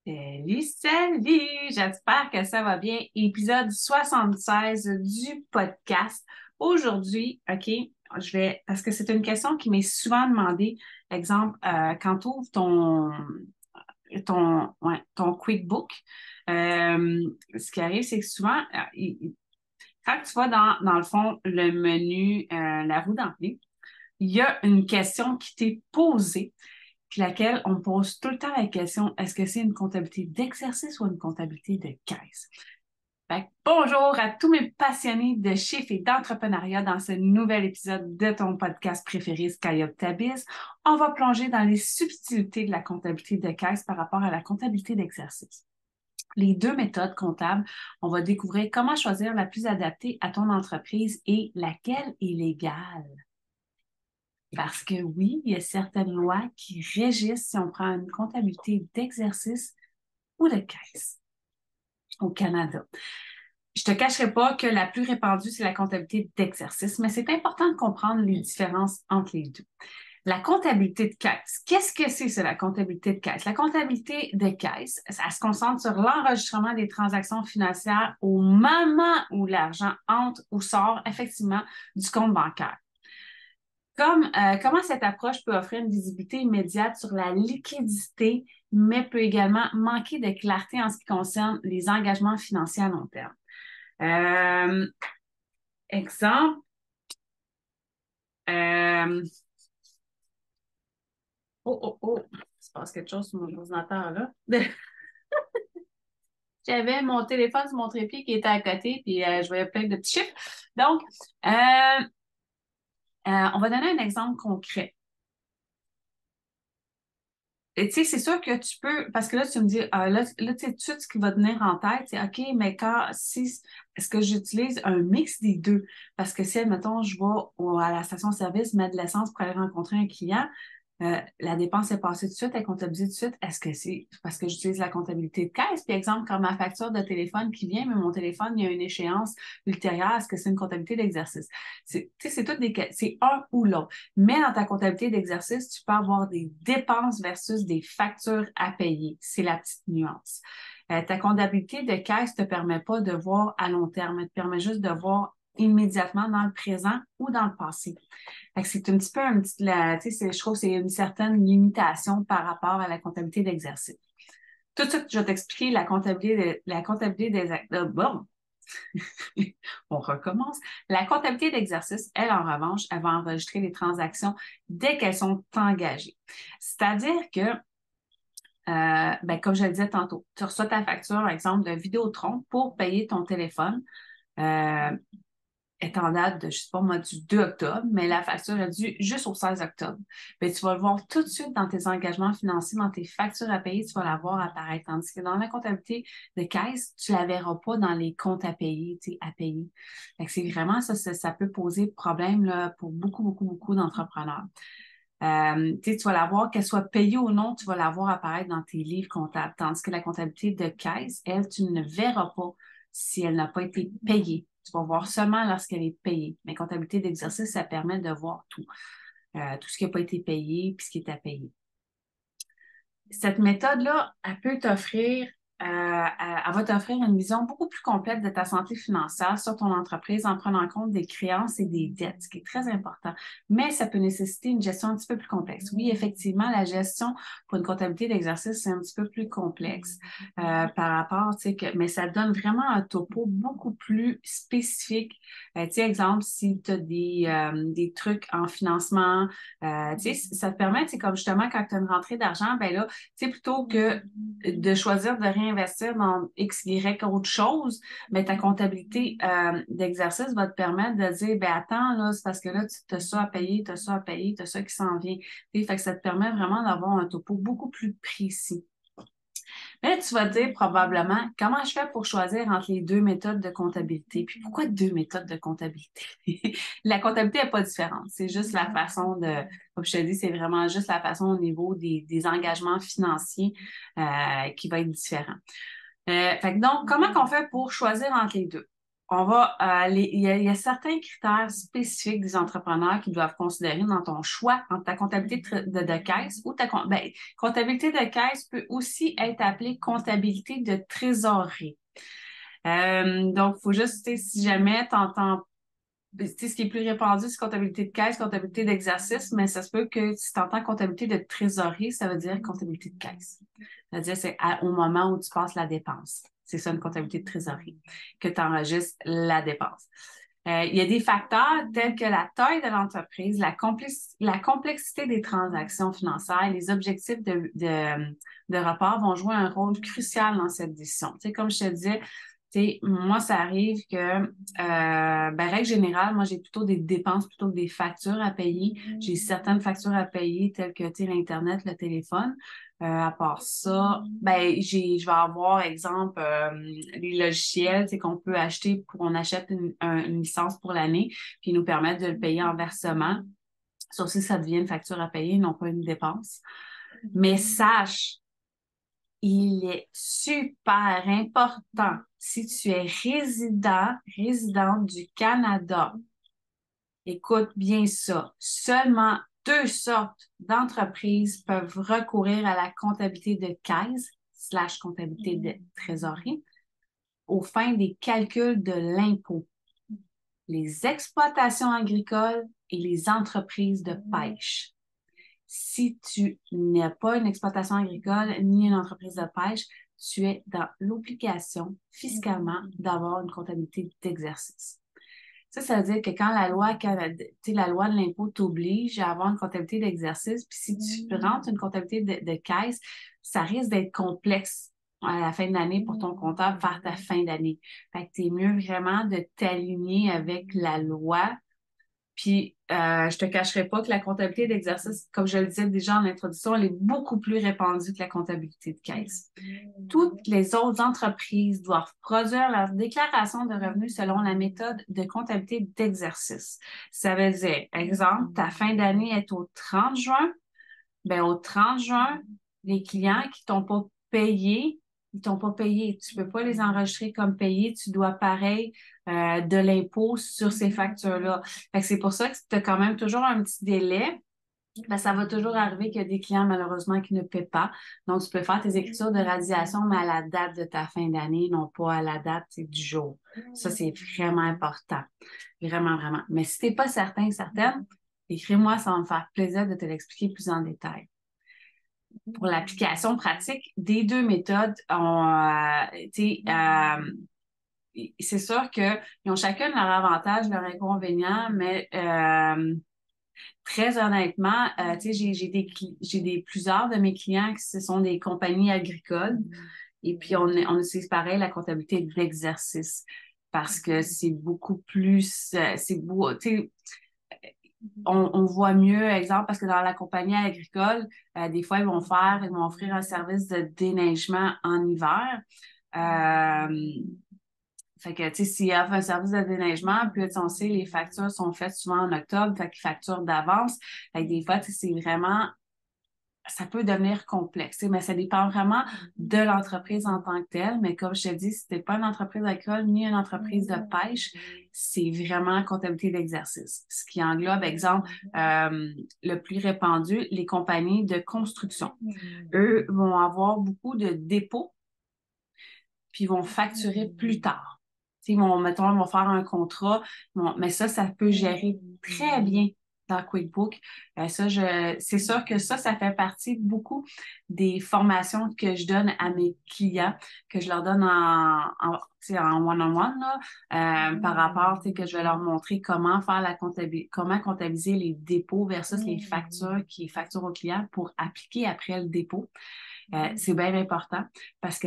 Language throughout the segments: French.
Salut! J'espère que ça va bien. Épisode 76 du podcast. Aujourd'hui, OK, parce que c'est une question qui m'est souvent demandée. Exemple, quand tu ouvres ton QuickBook, ce qui arrive, c'est que souvent, quand tu vas dans le fond, le menu, la roue d'entrée, il y a une question qui t'est posée puis laquelle on pose tout le temps la question, est-ce que c'est une comptabilité d'exercice ou une comptabilité de caisse? Fait que bonjour à tous mes passionnés de chiffres et d'entrepreneuriat dans ce nouvel épisode de ton podcast préféré, SkyUp Tabiz. On va plonger dans les subtilités de la comptabilité de caisse par rapport à la comptabilité d'exercice. Les deux méthodes comptables, on va découvrir comment choisir la plus adaptée à ton entreprise et laquelle est légale. Parce que oui, il y a certaines lois qui régissent si on prend une comptabilité d'exercice ou de caisse au Canada. Je ne te cacherai pas que la plus répandue, c'est la comptabilité d'exercice, mais c'est important de comprendre les différences entre les deux. La comptabilité de caisse. Qu'est-ce que c'est, la comptabilité de caisse? La comptabilité de caisse, ça se concentre sur l'enregistrement des transactions financières au moment où l'argent entre ou sort effectivement du compte bancaire. Comment cette approche peut offrir une visibilité immédiate sur la liquidité, mais peut également manquer de clarté en ce qui concerne les engagements financiers à long terme. Euh, exemple, euh, il se passe quelque chose sur mon ordinateur là. J'avais mon téléphone sur mon trépied qui était à côté, puis je voyais plein de petits chiffres. Donc, on va donner un exemple concret. Et tu sais, c'est sûr que tu peux, parce que là, tu me dis, là, tu sais, tout de suite, ce qui va te venir en tête, c'est OK, mais est-ce que j'utilise un mix des deux? Parce que si, admettons, je vais à la station-service mettre de l'essence pour aller rencontrer un client, la dépense est passée tout de suite, elle est comptabilisée tout de suite. Est-ce que c'est parce que j'utilise la comptabilité de caisse? Puis, exemple, quand ma facture de téléphone qui vient, mais mon téléphone, il y a une échéance ultérieure, est-ce que c'est une comptabilité d'exercice? Tu sais, c'est un ou l'autre. Mais dans ta comptabilité d'exercice, tu peux avoir des dépenses versus des factures à payer. C'est la petite nuance. Ta comptabilité de caisse ne te permet pas de voir à long terme, elle te permet juste de voir immédiatement dans le présent ou dans le passé. Fait que c'est un petit peu tu sais, je trouve que c'est une certaine limitation par rapport à la comptabilité d'exercice. Tout de suite, je vais t'expliquer la comptabilité des bon, on recommence. La comptabilité d'exercice, elle, en revanche, elle va enregistrer les transactions dès qu'elles sont engagées. C'est-à-dire que, comme je le disais tantôt, tu reçois ta facture, par exemple, de Vidéotron pour payer ton téléphone. Euh, est en date de, je sais pas moi, du 2 octobre, mais la facture est due juste au 16 octobre. Bien, tu vas le voir tout de suite dans tes engagements financiers, dans tes factures à payer, tu vas la voir apparaître. Tandis que dans la comptabilité de caisse, tu la verras pas dans les comptes à payer, tu sais, à payer. Fait que c'est vraiment ça peut poser problème là, pour beaucoup, beaucoup, beaucoup d'entrepreneurs. Tu vas la voir, qu'elle soit payée ou non, tu vas la voir apparaître dans tes livres comptables. Tandis que la comptabilité de caisse, elle, tu ne verras pas si elle n'a pas été payée. Tu vas voir seulement lorsqu'elle est payée. Mais comptabilité d'exercice, ça permet de voir tout. Tout ce qui n'a pas été payé puis ce qui est à payer. Cette méthode-là, elle peut t'offrir, elle va t'offrir une vision beaucoup plus complète de ta santé financière sur ton entreprise en prenant en compte des créances et des dettes, ce qui est très important. Mais ça peut nécessiter une gestion un petit peu plus complexe. Oui, effectivement, la gestion pour une comptabilité d'exercice, c'est un petit peu plus complexe par rapport, tu sais, mais ça donne vraiment un topo beaucoup plus spécifique. Tu sais, exemple, si tu as des trucs en financement, tu sais, ça te permet, tu sais, comme justement quand tu as une rentrée d'argent, ben là, tu sais, plutôt que de choisir de réinvestir dans X, Y, autre chose, mais ta comptabilité d'exercice va te permettre de dire, ben attends, là, c'est parce que là, tu as ça à payer, tu as ça à payer, tu as ça qui s'en vient. Fait que ça te permet vraiment d'avoir un topo beaucoup plus précis. Mais là, tu vas te dire probablement, comment je fais pour choisir entre les deux méthodes de comptabilité? Puis pourquoi deux méthodes de comptabilité? La comptabilité n'est pas différente. C'est juste la façon comme je te dis, c'est vraiment juste la façon au niveau des engagements financiers qui va être différent. Donc, comment qu'on fait pour choisir entre les deux? il y a certains critères spécifiques des entrepreneurs qui doivent considérer dans ton choix entre ta comptabilité de caisse ou comptabilité de caisse peut aussi être appelée comptabilité de trésorerie. Donc, il faut juste, si jamais tu entends, ce qui est plus répandu, c'est comptabilité de caisse, comptabilité d'exercice, mais ça se peut que si tu entends comptabilité de trésorerie, ça veut dire comptabilité de caisse. C'est-à-dire, c'est au moment où tu passes la dépense. C'est ça, une comptabilité de trésorerie, que tu enregistres la dépense. Il y a des facteurs tels que la taille de l'entreprise, la complexité des transactions financières, les objectifs de rapport vont jouer un rôle crucial dans cette décision. Tu sais, comme je te disais, moi, ça arrive que, règle générale, moi, j'ai plutôt des dépenses plutôt que des factures à payer. J'ai certaines factures à payer telles que, l'Internet, le téléphone. À part ça, je vais avoir, exemple, les logiciels, qu'on peut acheter on achète une licence pour l'année, puis ils nous permettent de le payer en versement. Sauf si ça devient une facture à payer, non pas une dépense. Mais sache, il est super important si tu es résidente du Canada. Écoute bien ça. Seulement 2 sortes d'entreprises peuvent recourir à la comptabilité de caisse / comptabilité de trésorerie aux fins des calculs de l'impôt. Les exploitations agricoles et les entreprises de pêche. Si tu n'as pas une exploitation agricole ni une entreprise de pêche, tu es dans l'obligation fiscalement d'avoir une comptabilité d'exercice. Ça veut dire que quand la loi de l'impôt t'oblige à avoir une comptabilité d'exercice, puis si tu rentres une comptabilité de caisse, ça risque d'être complexe à la fin de l'année pour ton comptable faire ta fin d'année. Fait que c'est mieux vraiment de t'aligner avec la loi. Puis, je te cacherai pas que la comptabilité d'exercice, comme je le disais déjà en introduction, elle est beaucoup plus répandue que la comptabilité de caisse. Toutes les autres entreprises doivent produire leur déclaration de revenus selon la méthode de comptabilité d'exercice. Ça veut dire, exemple, ta fin d'année est au 30 juin. Bien, au 30 juin, les clients qui t'ont pas payé, ils t'ont pas payé. Tu peux pas les enregistrer comme payés. Tu dois pareil de l'impôt sur ces factures-là. Fait que c'est pour ça que tu as quand même toujours un petit délai. Ben, ça va toujours arriver qu'il y a des clients, malheureusement, qui ne paient pas. Donc, tu peux faire tes écritures de radiation, mais à la date de ta fin d'année, non pas à la date du jour. Ça, c'est vraiment important. Vraiment, vraiment. Mais si tu n'es pas certain, certaine, écris-moi, ça va me faire plaisir de te l'expliquer plus en détail. Pour l'application pratique des 2 méthodes, c'est sûr qu'ils ont chacun leur avantage, leur inconvénient, mais très honnêtement, plusieurs de mes clients qui ce sont des compagnies agricoles et puis on utilise pareil la comptabilité d'exercice parce que c'est beaucoup plus, on voit mieux, exemple, parce que dans la compagnie agricole, des fois, ils vont offrir un service de déneigement en hiver. Fait que, tu sais, s'ils offrent un service de déneigement, puis on sait, les factures sont faites souvent en octobre, fait qu'ils facturent d'avance. Fait que des fois, tu sais, c'est vraiment, ça peut devenir complexe, tu sais, mais ça dépend vraiment de l'entreprise en tant que telle. Mais comme je te dis, si t'es pas une entreprise agricole ni une entreprise de pêche, c'est vraiment comptabilité d'exercice. Ce qui englobe, exemple, le plus répandu, les compagnies de construction. Eux vont avoir beaucoup de dépôts, puis ils vont facturer plus tard. Mettons, ils vont faire un contrat, mais ça peut gérer très bien dans QuickBooks. C'est sûr que ça fait partie beaucoup des formations que je donne à mes clients, que je leur donne en one-on-one, là, par rapport, que je vais leur montrer comment faire comment comptabiliser les dépôts versus les factures qui facturent au client pour appliquer après le dépôt. C'est bien important parce que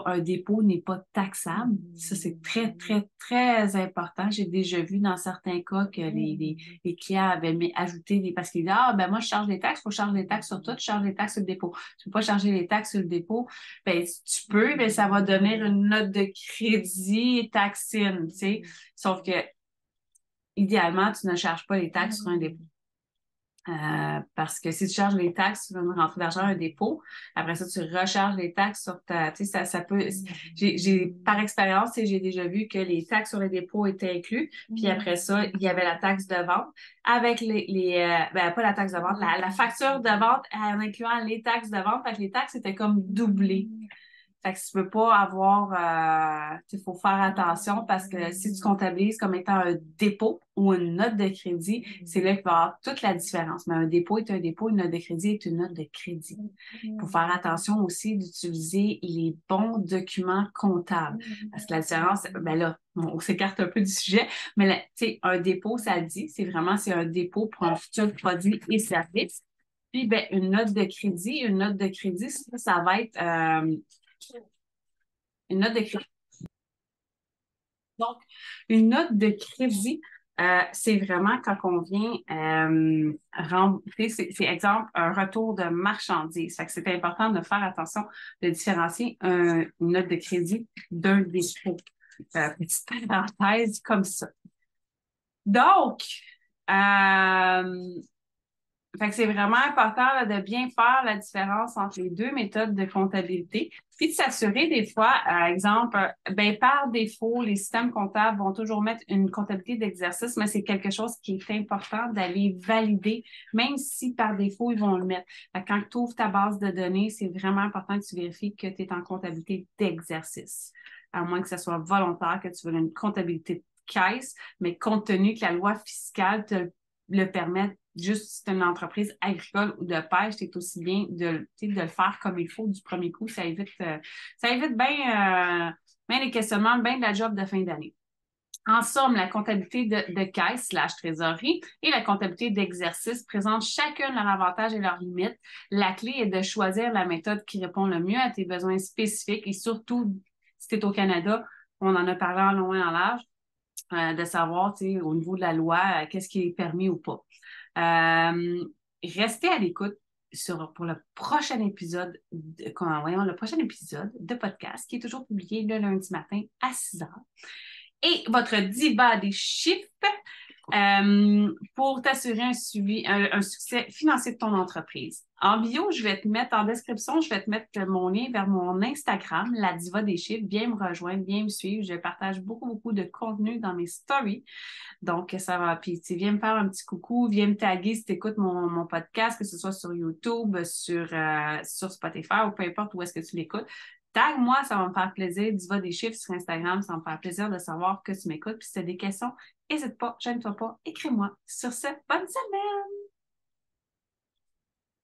un dépôt n'est pas taxable. Ça, c'est très, très, très important. J'ai déjà vu dans certains cas que les clients avaient ajouté parce qu'ils disaient, moi, je charge des taxes, il faut que je charge des taxes sur tout, je charge des taxes sur le dépôt. Tu ne peux pas charger les taxes sur le dépôt. Ben, tu peux, mais ça va donner une note de crédit taxine, tu sais. Sauf que, idéalement, tu ne charges pas les taxes sur un dépôt. Parce que si tu charges les taxes sur une rentrée d'argent, un dépôt, après ça, tu recharges les taxes sur ta. Tu sais, ça peut. Par expérience, tu sais, j'ai déjà vu que les taxes sur les dépôts étaient inclus. Puis après ça, il y avait la taxe de vente avec ben, pas la taxe de vente, la facture de vente en incluant les taxes de vente. Fait que les taxes étaient comme doublées. Fait que tu peux pas avoir, il faut faire attention parce que si tu comptabilises comme étant un dépôt ou une note de crédit, c'est là qu'il va y avoir toute la différence. Mais un dépôt est un dépôt, une note de crédit est une note de crédit. Il faut faire attention aussi d'utiliser les bons documents comptables. Parce que la différence, ben là, on s'écarte un peu du sujet, mais là, tu sais, un dépôt, ça le dit, c'est un dépôt pour un futur produit et service. Puis, ben, une note de crédit, ça va être une note de crédit. Donc, une note de crédit, c'est vraiment quand on vient rembourser, c'est exemple un retour de marchandise. Fait que c'est important de faire attention de différencier une note de crédit d'un dépôt. Petite parenthèse comme ça. Donc, fait que c'est vraiment important là, de bien faire la différence entre les deux méthodes de comptabilité, puis de s'assurer des fois, par exemple, ben, par défaut, les systèmes comptables vont toujours mettre une comptabilité d'exercice, mais c'est quelque chose qui est important d'aller valider, même si par défaut, ils vont le mettre. Fait que quand tu ouvres ta base de données, c'est vraiment important que tu vérifies que tu es en comptabilité d'exercice, à moins que ce soit volontaire, que tu veux une comptabilité de caisse, mais compte tenu que la loi fiscale te le permet, juste si tu es une entreprise agricole ou de pêche, c'est aussi bien de le faire comme il faut du premier coup. Ça évite bien les questionnements, bien de la job de fin d'année. En somme, la comptabilité de caisse / trésorerie et la comptabilité d'exercice présentent chacun leurs avantages et leurs limites. La clé est de choisir la méthode qui répond le mieux à tes besoins spécifiques et surtout, si tu es au Canada, on en a parlé en long et en large, de savoir, au niveau de la loi, qu'est-ce qui est permis ou pas. Restez à l'écoute pour le prochain épisode le prochain épisode de podcast qui est toujours publié le lundi matin à 6 heures. Et votre diva des chiffres pour t'assurer un succès financier de ton entreprise. En bio, en description, je vais te mettre mon lien vers mon Instagram, la diva des chiffres. Viens me rejoindre, viens me suivre. Je partage beaucoup, beaucoup de contenu dans mes stories. Donc, ça va. Puis, tu viens me faire un petit coucou, viens me taguer si tu écoutes mon podcast, que ce soit sur YouTube, sur Spotify ou peu importe où est-ce que tu l'écoutes. Tag-moi, ça va me faire plaisir. Diva des chiffres sur Instagram, ça va me faire plaisir de savoir que tu m'écoutes. Puis si tu as des questions, n'hésite pas, gêne-toi pas, écris-moi. Sur ce, bonne semaine!